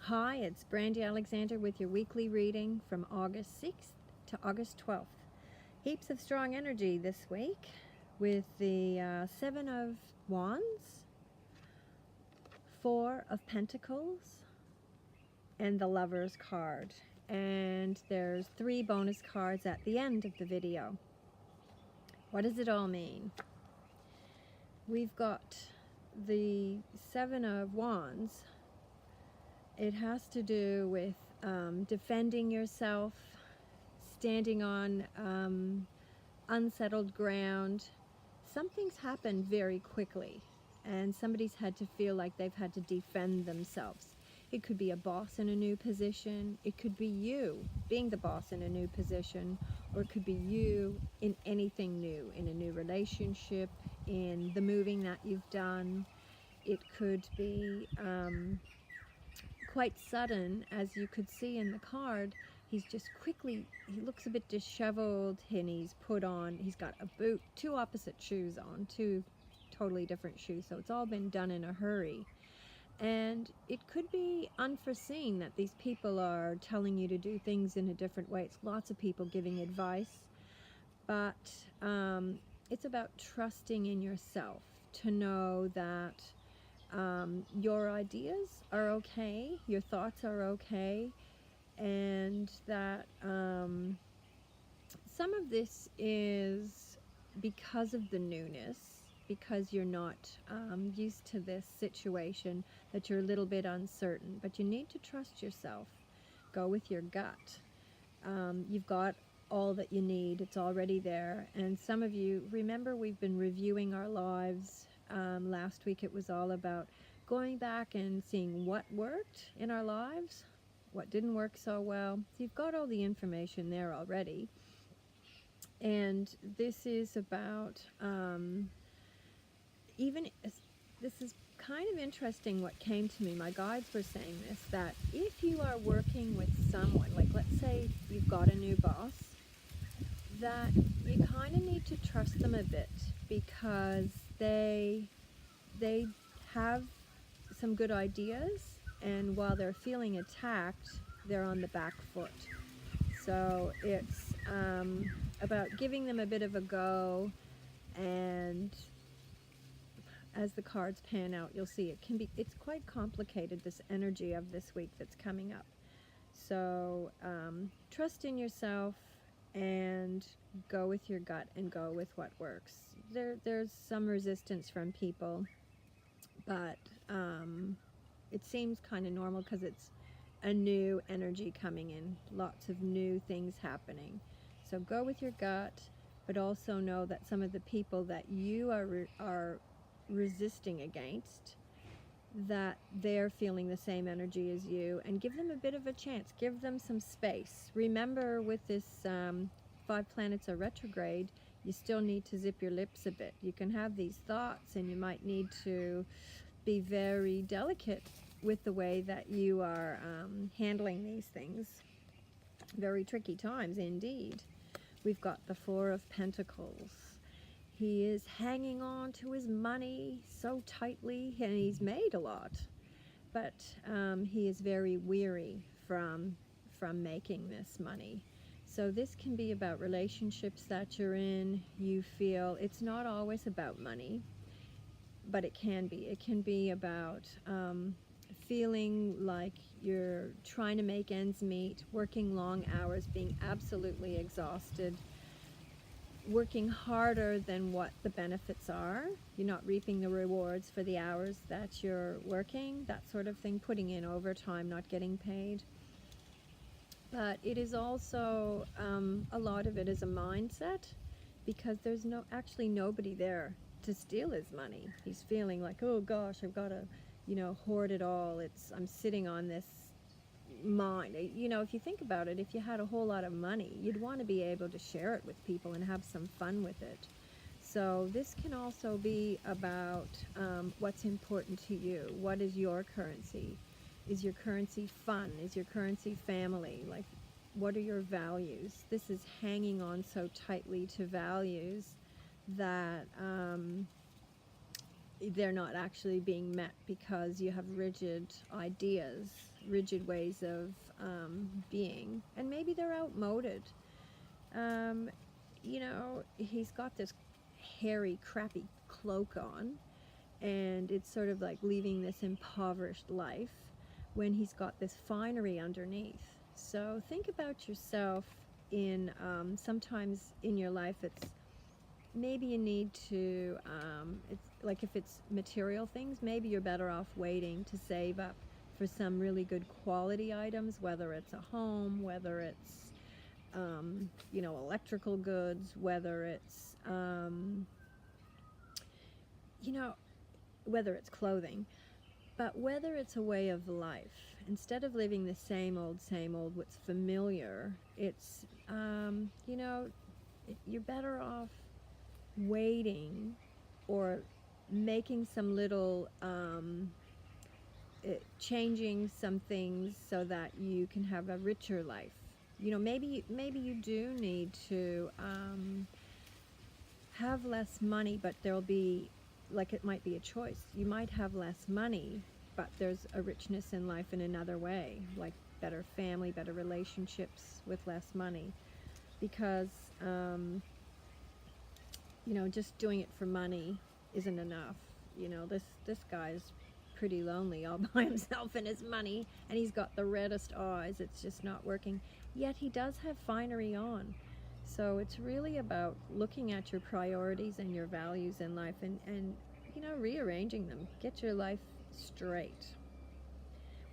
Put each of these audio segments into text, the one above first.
Hi, it's Brandy Alexander with your weekly reading from August 6th to August 12th. Heaps of strong energy this week with the Seven of Wands, Four of Pentacles, and the Lover's card. And there's 3 bonus cards at the end of the video. What does it all mean? We've got the Seven of Wands. It has to do with defending yourself, standing on unsettled ground. Something's happened very quickly, and somebody's had to feel like they've had to defend themselves. It could be a boss in a new position. It could be you being the boss in a new position, or it could be you in anything new, in a new relationship, in the moving that you've done. It could be quite sudden, as you could see in the card. He's just quickly, he looks a bit disheveled, and he's got a boot, 2 opposite shoes on, 2 totally different shoes, so it's all been done in a hurry. And it could be unforeseen that these people are telling you to do things in a different way. It's lots of people giving advice, but it's about trusting in yourself to know that your ideas are okay, your thoughts are okay, and that some of this is because of the newness, because you're not used to this situation, that you're a little bit uncertain, but you need to trust yourself. Go with your gut. You've got all that you need. It's already there. And some of you, remember, we've been reviewing our lives. Last week it was all about going back and seeing what worked in our lives, what didn't work so well. So you've got all the information there already. And this is about, this is kind of interesting what came to me. My guides were saying this, that if you are working with someone, like let's say you've got a new boss, that you kind of need to trust them a bit, because they have some good ideas, and while they're feeling attacked, they're on the back foot. So it's about giving them a bit of a go, and as the cards pan out, you'll see it's quite complicated, this energy of this week that's coming up. So trust in yourself and go with your gut and go with what works. There's some resistance from people, but it seems kind of normal because it's a new energy coming in, lots of new things happening. So go with your gut, but also know that some of the people that you are resisting against, that they're feeling the same energy as you, and give them a bit of a chance. Give them some space. Remember, with this 5 planets are retrograde, you still need to zip your lips a bit. You can have these thoughts, and you might need to be very delicate with the way that you are handling these things. Very tricky times indeed. We've got the 4 of Pentacles. He is hanging on to his money so tightly, and he's made a lot, but he is very weary from making this money. So this can be about relationships that you're in. You feel it's not always about money, but it can be. It can be about feeling like you're trying to make ends meet, working long hours, being absolutely exhausted, working harder than what the benefits are. You're not reaping the rewards for the hours that you're working, that sort of thing, putting in overtime, not getting paid. But it is also, a lot of it is a mindset, because there's actually nobody there to steal his money. He's feeling like, oh gosh, I've got to, hoard it all. I'm sitting on this mine. If you think about it, if you had a whole lot of money, you'd want to be able to share it with people and have some fun with it. So this can also be about what's important to you. What is your currency? Is your currency fun? Is your currency family? Like, what are your values? This is hanging on so tightly to values that they're not actually being met, because you have rigid ideas rigid ways of being, and maybe they're outmoded. Um, you know, he's got this hairy, crappy cloak on, and it's sort of like leaving this impoverished life when he's got this finery underneath. So think about yourself in sometimes in your life it's maybe you need to it's like if it's material things, maybe you're better off waiting to save up for some really good quality items, whether it's a home, whether it's you know, electrical goods, whether it's you know, whether it's clothing, but whether it's a way of life. Instead of living the same old, what's familiar, it's, you know, you're better off waiting or making some little, changing some things so that you can have a richer life. You know, maybe you do need to have less money, but there'll be, like, it might be a choice. You might have less money, but there's a richness in life in another way, like better family, better relationships with less money. Because, you know, just doing it for money isn't enough. You know, this guy's pretty lonely all by himself and his money, and he's got the reddest eyes. It's just not working. Yet he does have finery on. So it's really about looking at your priorities and your values in life and you know, rearranging them. Get your life straight.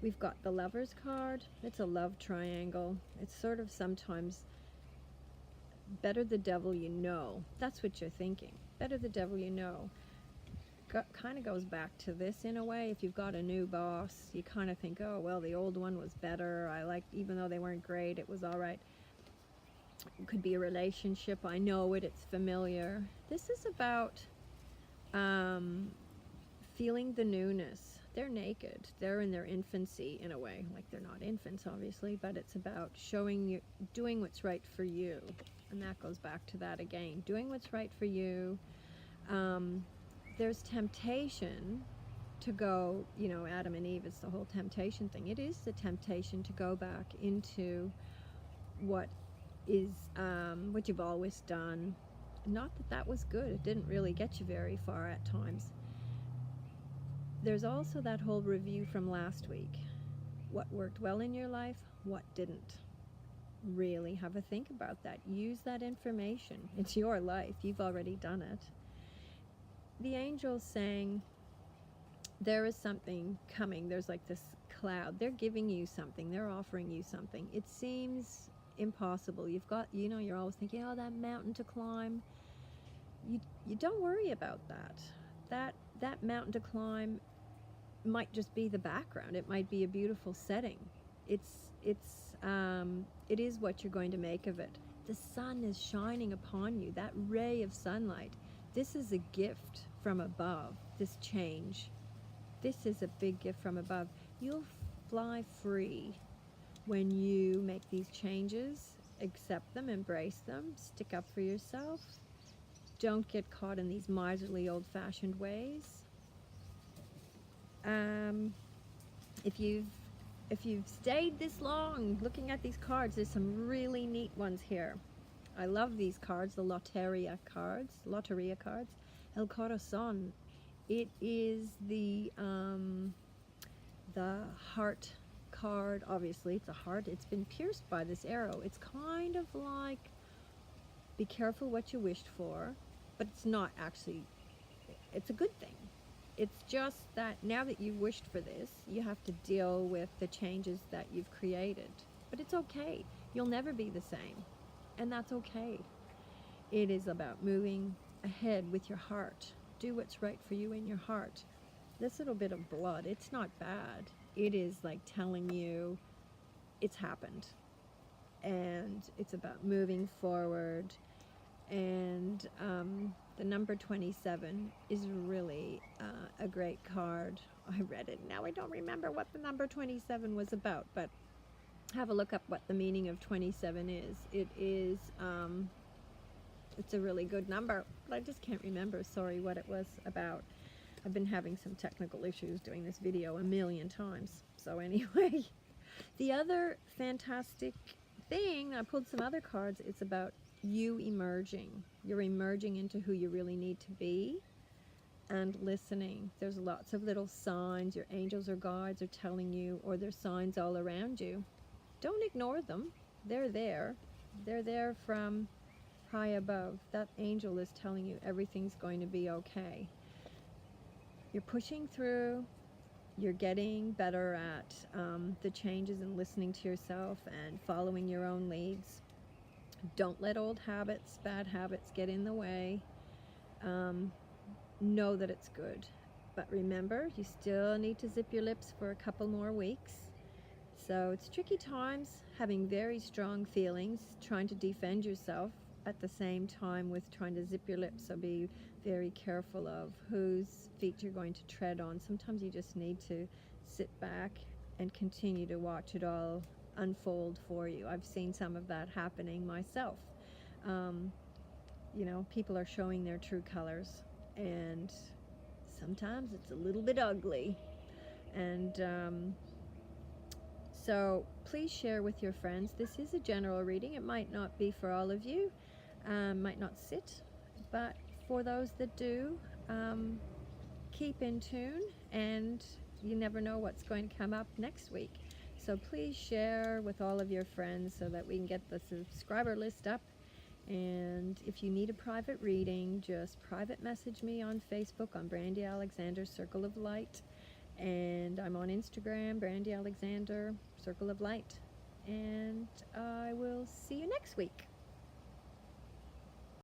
We've got the Lover's card. It's a love triangle. It's sort of sometimes better the devil you know. That's what you're thinking. Better the devil you know. Kind of goes back to this in a way. If you've got a new boss, you kind of think, oh, well, the old one was better. I liked, even though they weren't great, it was all right. It could be a relationship. I know it. It's familiar. This is about feeling the newness. They're naked. They're in their infancy in a way. Like, they're not infants, obviously, but it's about showing you, doing what's right for you. And that goes back to that again. Doing what's right for you. There's temptation to go, you know, Adam and Eve, it's the whole temptation thing. It is the temptation to go back into what is, what you've always done. Not that that was good. It didn't really get you very far at times. There's also that whole review from last week. What worked well in your life, what didn't. Really have a think about that. Use that information. It's your life. You've already done it. The angel's saying there is something coming. There's like this cloud. They're giving you something. They're offering you something. It seems impossible. You've got, you know, you're always thinking, oh, that mountain to climb. You don't worry about that. That mountain to climb might just be the background. It might be a beautiful setting. It is what you're going to make of it. The sun is shining upon you. That ray of sunlight. This is a gift from above. This change. This is a big gift from above. You'll fly free when you make these changes. Accept them, embrace them, stick up for yourself. Don't get caught in these miserly, old-fashioned ways. If you've stayed this long looking at these cards, there's some really neat ones here. I love these cards, the Lotteria cards. El Corazon. It is the heart card. Obviously, it's a heart. It's been pierced by this arrow. It's kind of like, be careful what you wished for, but it's not actually, it's a good thing. It's just that now that you've wished for this, you have to deal with the changes that you've created. But it's okay. You'll never be the same. And that's okay. It is about moving ahead with your heart. Do what's right for you in your heart. This little bit of blood, it's not bad. It is like telling you it's happened. And it's about moving forward. And the number 27 is really a great card. I read it. Now I don't remember what the number 27 was about, but have a look up what the meaning of 27 is. It is, it's a really good number, but I just can't remember, what it was about. I've been having some technical issues doing this video a million times. So anyway, the other fantastic thing, I pulled some other cards, it's about you emerging. You're emerging into who you really need to be, and listening. There's lots of little signs your angels or guides are telling you, or there's signs all around you. Don't ignore them. They're there. They're there from high above. That angel is telling you everything's going to be okay. You're pushing through. You're getting better at the changes and listening to yourself and following your own leads. Don't let old habits, bad habits get in the way. Know that it's good. But remember, you still need to zip your lips for a couple more weeks. So it's tricky times, having very strong feelings, trying to defend yourself at the same time with trying to zip your lips. So be very careful of whose feet you're going to tread on. Sometimes you just need to sit back and continue to watch it all unfold for you. I've seen some of that happening myself. People are showing their true colors, and sometimes it's a little bit ugly. And so please share with your friends. This is a general reading. It might not be for all of you, might not sit, but for those that do, keep in tune, and you never know what's going to come up next week. So please share with all of your friends so that we can get the subscriber list up. And if you need a private reading, just private message me on Facebook on Brandy Alexander Circle of Light. And I'm on Instagram, Brandy Alexander Circle of Light. And I will see you next week.